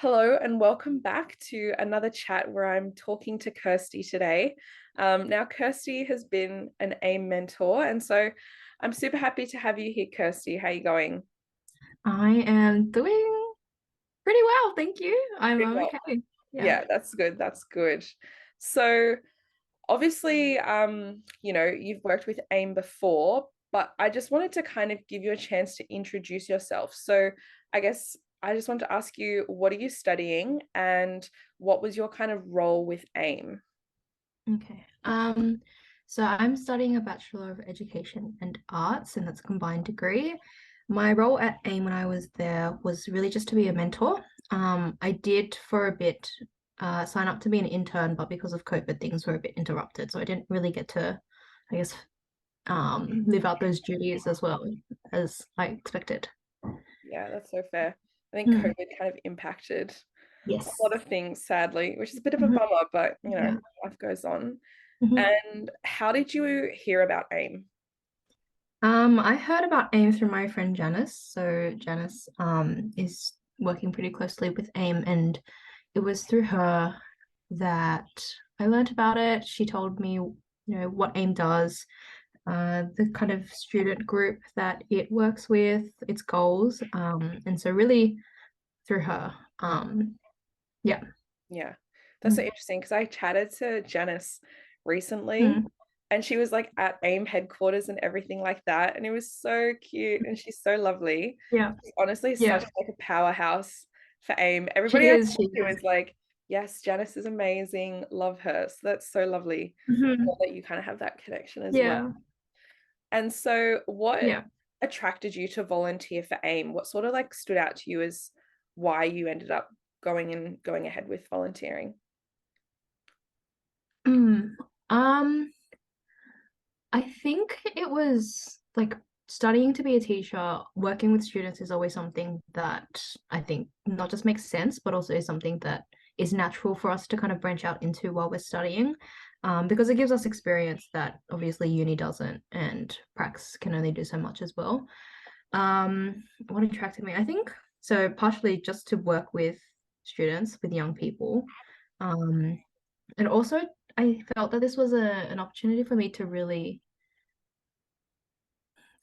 Hello and welcome back to another chat where I'm talking to Kirsty today. Now, Kirsty has been an AIM mentor, and so I'm super happy to have you here, Kirsty. How are you going? I am doing pretty well, thank you. I'm Doing well. okay. Yeah. Yeah, that's good. That's good. So, obviously, you've worked with AIM before, but I just wanted to kind of give you a chance to introduce yourself. So, I guess I just want to ask you, what are you studying and what was your kind of role with AIM? Okay. So I'm studying a Bachelor of Education and Arts, and that's a combined degree. My role at AIM when I was there was really just to be a mentor. I did for a bit sign up to be an intern, but because of COVID, things were a bit interrupted, so I didn't really get to, I guess, live out those duties as well as I expected. Yeah, that's so fair. I think Hmm. COVID kind of impacted a Yes. lot of things, sadly, which is a bit of a Mhm. bummer, but Yeah. life goes on. Mhm. And how did you hear about AIM? I heard about AIM through my friend Janice. So Janice is working pretty closely with AIM, and it was through her that I learned about it. She told me, what AIM does, the kind of student group that it works with, its goals. And so really through her. Yeah. Yeah, that's so Mm. interesting because I chatted to Janice recently Mm. and she was like at AIM headquarters and everything like that. And it was so cute and she's so lovely. Yeah. She's honestly such Yeah. like a powerhouse for AIM. Everybody She I is. talk She to is. is like, yes, Janice is amazing, love her. So that's so lovely Mhm. that you kind of have that connection as well. Yeah. And so what Yeah. attracted you to volunteer for AIM? What sort of like stood out to you as why you ended up going ahead with volunteering? Mm. Um, I think it was like studying to be a teacher, working with students is always something that I think not just makes sense, but also is something that is natural for us to kind of branch out into while we're studying, because it gives us experience that obviously uni doesn't, and pracs can only do so much as well. What attracted me, I think, so partially just to work with students, with young people, um, and also I felt that this was an opportunity for me to really,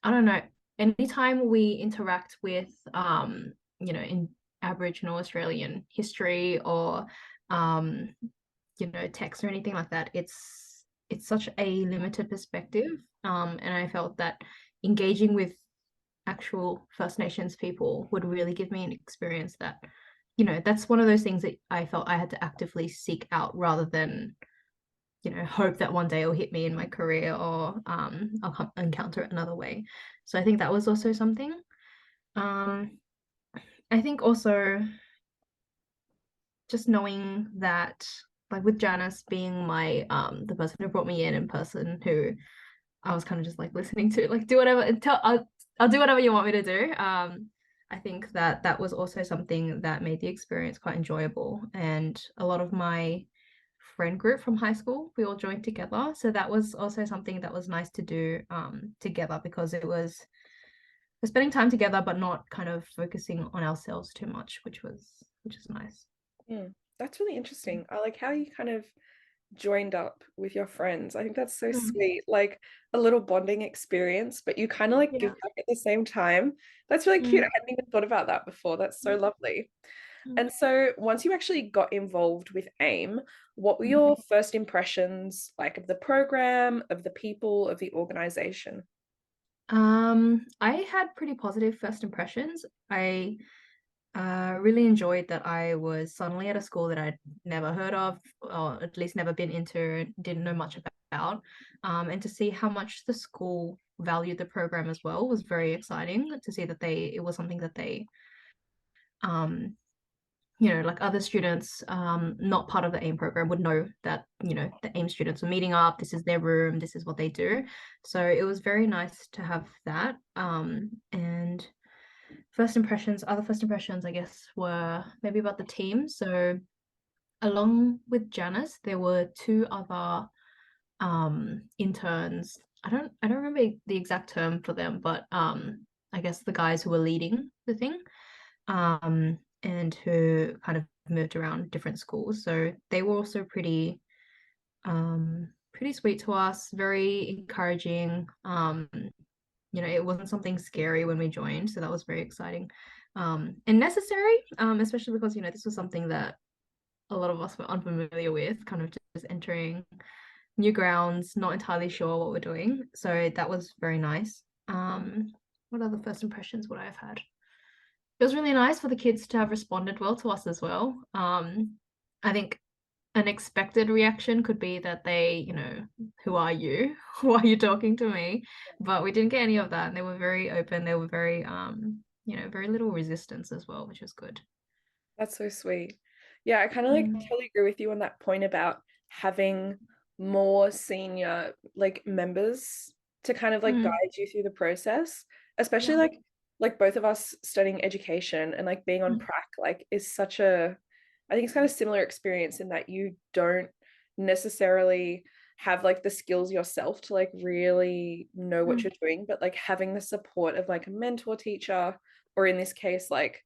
I don't know, anytime we interact with in Aboriginal Australian history or um, text or anything like that, it's such a limited perspective. And I felt that engaging with actual First Nations people would really give me an experience that, that's one of those things that I felt I had to actively seek out rather than hope that one day it'll hit me in my career or I'll encounter it another way. So I think that was also something. Um, I think also just knowing that, like with Janice being my the person who brought me in person who I was kind of just like listening to, like do whatever until I'll do whatever you want me to do. I think that that was also something that made the experience quite enjoyable, and a lot of my friend group from high school, we all joined together. So that was also something that was nice to do together, because it was we're spending time together but not kind of focusing on ourselves too much, which is nice. Hmm, that's really interesting. I like how you kind of joined up with your friends. I think that's so Mm. sweet. Like a little bonding experience, but you kind of like give Yeah. back at the same time. That's really cute. I Mm. hadn't even thought about that before. That's so lovely. Mm. And so once you actually got involved with AIM, what were Mm. your first impressions like of the program, of the people, of the organization? I had pretty positive first impressions. I really enjoyed that I was suddenly at a school that I'd never heard of, or at least never been into, didn't know much about. And to see how much the school valued the program as well was very exciting to see that it was something that they, um, like other students, not part of the AIM program would know that, the AIM students were meeting up, this is their room, this is what they do. So it was very nice to have that. And other first impressions, I guess, were maybe about the team. So along with Janice, there were two other interns. I don't remember the exact term for them, but I guess the guys who were leading the thing. and who kind of moved around different schools. So they were also pretty sweet to us, very encouraging. It wasn't something scary when we joined, so that was very exciting, and necessary, especially because this was something that a lot of us were unfamiliar with, kind of just entering new grounds, not entirely sure what we're doing. So that was very nice. What other first impressions would I have had? It was really nice for the kids to have responded well to us as well. I think an expected reaction could be that they, who are you? Why are you talking to me? But we didn't get any of that. And they were very open. They were very, very little resistance as well, which was good. That's so sweet. Yeah, I kind of like totally agree with you on that point about having more senior like members to kind of like Mm, guide you through the process, especially yeah. like both of us studying education and like being on Mm, prac like is such a I think it's kind of similar experience in that you don't necessarily have like the skills yourself to like really know what mm, you're doing, but like having the support of like a mentor teacher, or in this case like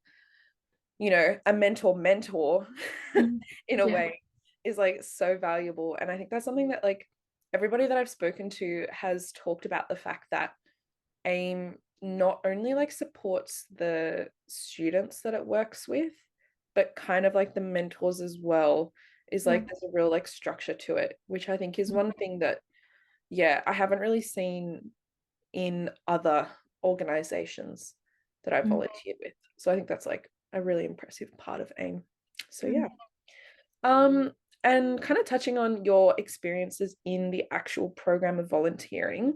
a mentor mm. in a Yeah. way is like so valuable. And I think that's something that like everybody that I've spoken to has talked about, the fact that AIM not only like supports the students that it works with, but kind of like the mentors as well, is Yeah. like there's a real like structure to it, which I think is Mm, one thing that, yeah, I haven't really seen in other organizations that I mm, volunteered with. So I think that's like a really impressive part of AIM. So yeah. mm. Um, and kind of touching on your experiences in the actual program of volunteering,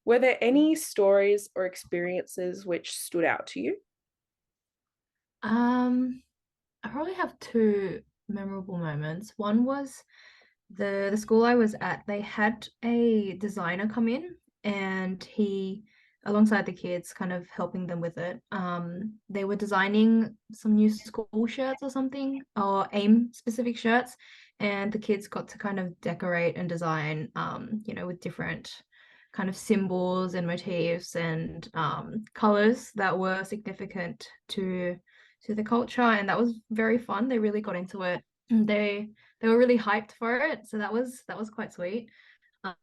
were there any stories or experiences which stood out to you? Um, I probably have two memorable moments. One was the school I was at, they had a designer come in, and he, alongside the kids, kind of helping them with it. They were designing some new school shirts or something, or AIM specific shirts, and the kids got to kind of decorate and design, with different kind of symbols and motifs and colors that were significant to the culture, and that was very fun. They really got into it. They were really hyped for it, so that was quite sweet.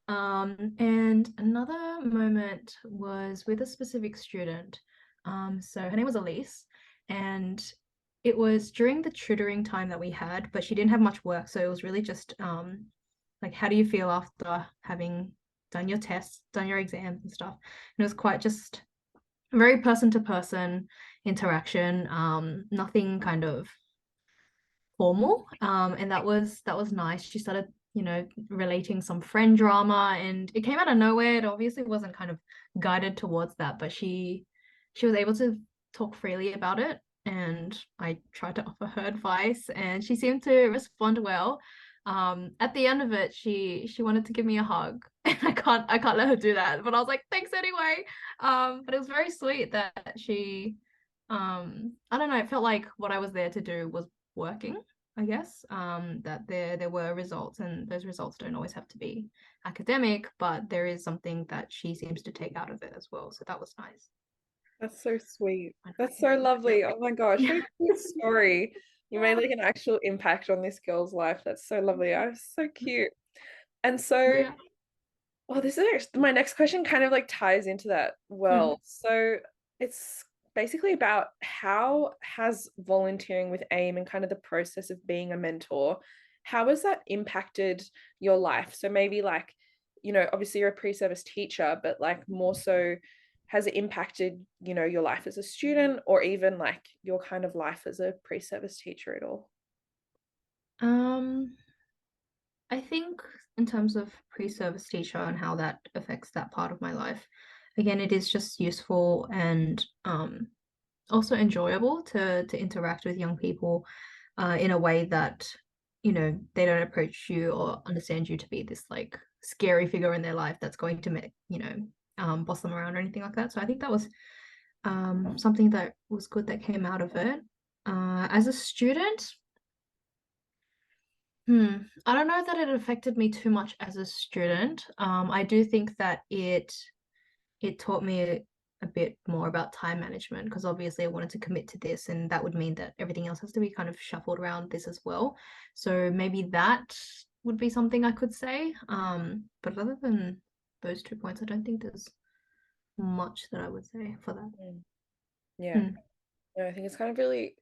And another moment was with a specific student. So her name was Elise, and it was during the tutoring time that we had, but she didn't have much work, so it was really just like, how do you feel after having done your tests, done your exams and stuff? And it was quite just very person to person interaction, nothing kind of formal, and that was nice. She started relating some friend drama, and it came out of nowhere. It obviously wasn't kind of guided towards that, but she was able to talk freely about it, and I tried to offer her advice, and she seemed to respond well. At the end of it, she wanted to give me a hug, and I can't let her do that, but I was like, thanks anyway. But it was very sweet that she, I don't know, it felt like what I was there to do was working, I guess. That there were results, and those results don't always have to be academic, but there is something that she seems to take out of it as well. So that was nice. That's so sweet. That's so Yeah. lovely. Oh my gosh, what Yeah. a cute story. You made Yeah. like an actual impact on this girl's life. That's so lovely. Oh, so cute. And so, Yeah. well, this is my next question kind of like ties into that Mm. well. So it's basically about how has volunteering with AIM and kind of the process of being a mentor, how has that impacted your life? So maybe like, obviously you're a pre-service teacher, but like more so, has it impacted, your life as a student, or even like your kind of life as a pre-service teacher at all? Um, I think in terms of pre-service teacher and how that affects that part of my life, again, it is just useful and also enjoyable to interact with young people in a way that they don't approach you or understand you to be this like scary figure in their life that's going to make boss them around or anything like that. So I think that was something that was good that came out of it. As a student, I don't know that it affected me too much as a student. I do think that it taught me a bit more about time management, because obviously I wanted to commit to this, and that would mean that everything else has to be kind of shuffled around this as well. So maybe that would be something I could say. But other than those 2 points, I don't think there's much that I would say for that. Mm. Yeah. Mm, No, I think it's kind of really,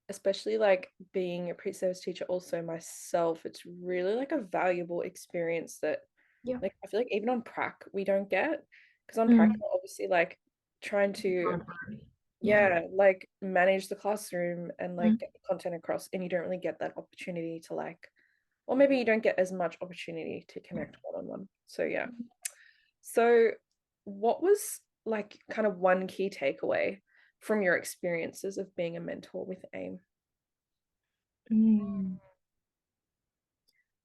especially like being a pre-service teacher also myself, it's really like a valuable experience that yeah. like I feel like even on prac we don't get, because on prac Mm, we're obviously like trying to, yeah. yeah, like manage the classroom and like Mm, get the content across, and you don't really get that opportunity to like, or maybe you don't get as much opportunity to connect one-on-one. So yeah. So what was like kind of one key takeaway from your experiences of being a mentor with AIM? mm.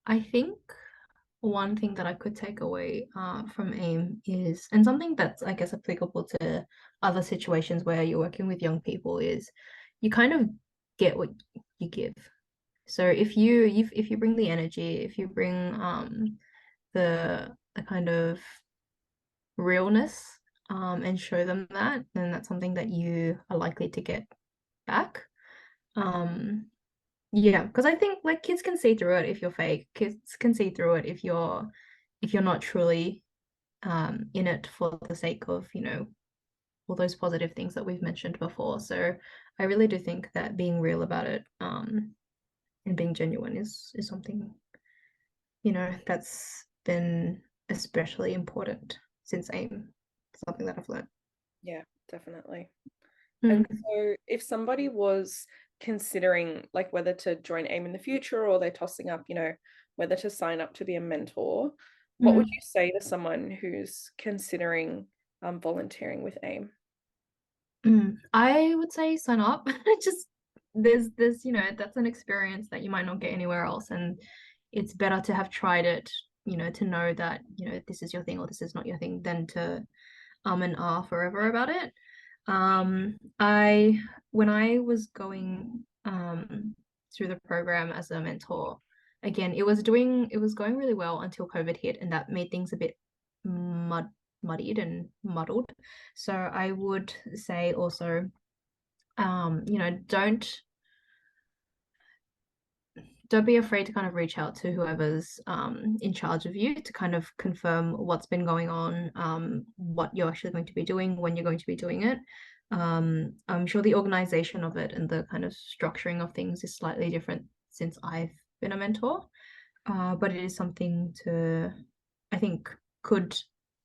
I think one thing that I could take away from AIM is, and something that's, I guess, applicable to other situations where you're working with young people, is you kind of get what you give. So if you bring the energy, if you bring the kind of realness and show them that, then that's something that you are likely to get back. Um, yeah, because I think like kids can see through it if you're fake. Kids can see through it if you're not truly in it for the sake of, all those positive things that we've mentioned before. So I really do think that being real about it and being genuine is something, that's been especially important since AIM. Something that I've learned. Yeah, definitely. And Mm, so if somebody was considering like whether to join AIM in the future, or they're tossing up, whether to sign up to be a mentor, what would mm. you say to someone who's considering volunteering with AIM? I would say sign up. Just there's that's an experience that you might not get anywhere else, and it's better to have tried it, to know that this is your thing or this is not your thing, than to and forever about it. I When I was going through the program as a mentor, again, it was going really well until COVID hit, and that made things a bit muddied and muddled. So I would say also, don't be afraid to kind of reach out to whoever's in charge of you to kind of confirm what's been going on, what you're actually going to be doing, when you're going to be doing it. I'm sure the organization of it and the kind of structuring of things is slightly different since I've been a mentor, but it is something I think, could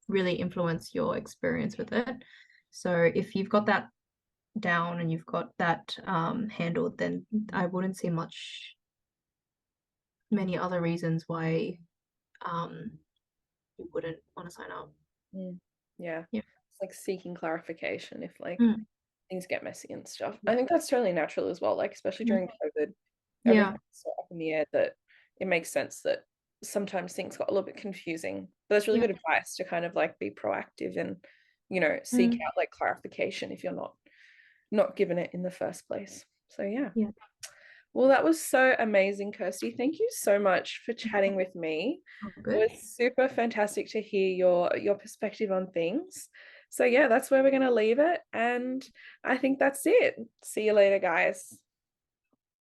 really influence your experience with it. So if you've got that down and you've got that handled, then I wouldn't see many other reasons why um you wouldn't want to sign up. Mm. Yeah. Yeah. It's like seeking clarification if like Mm, things get messy and stuff. I yeah. think that's totally natural as well, like especially Mm, during COVID, yeah. everything's so up in the air that it makes sense that sometimes things got a little bit confusing. But that's really Yeah. good advice to kind of like be proactive and, seek Mm, out like clarification if you're not given it in the first place. So yeah. yeah. Well, that was so amazing, Kirsty. Thank you so much for chatting with me. Oh, It good. was super fantastic to hear your perspective on things. So yeah, that's where we're going to leave it. And I think that's it. See you later, guys.